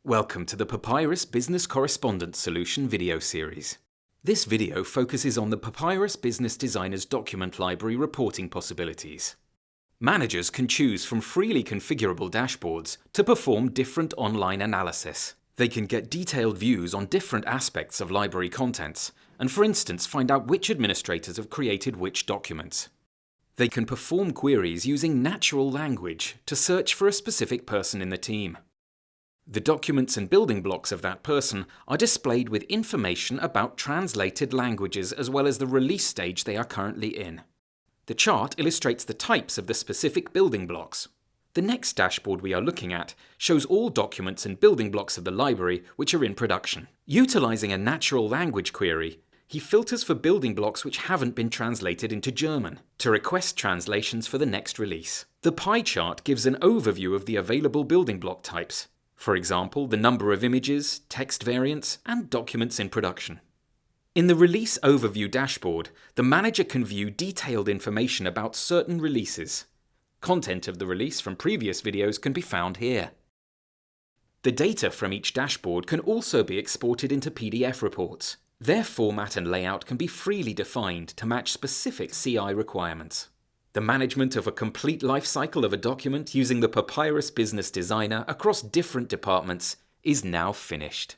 Welcome to the Papyrus Business Correspondence Solution video series. This video focuses on the Papyrus Business Designer's document library reporting possibilities. Managers can choose from freely configurable dashboards to perform different online analysis. They can get detailed views on different aspects of library contents, and for instance find out which administrators have created which documents. They can perform queries using natural language to search for a specific person in the team. The documents and building blocks of that person are displayed with information about translated languages as well as the release stage they are currently in. The chart illustrates the types of the specific building blocks. The next dashboard we are looking at shows all documents and building blocks of the library which are in production. Utilizing a natural language query, he filters for building blocks which haven't been translated into German to request translations for the next release. The pie chart gives an overview of the available building block types. For example, the number of images, text variants, and documents in production. In the Release Overview dashboard, the manager can view detailed information about certain releases. Content of the release from previous videos can be found here. The data from each dashboard can also be exported into PDF reports. Their format and layout can be freely defined to match specific CI requirements. The management of a complete life cycle of a document using the Papyrus Business Designer across different departments is now finished.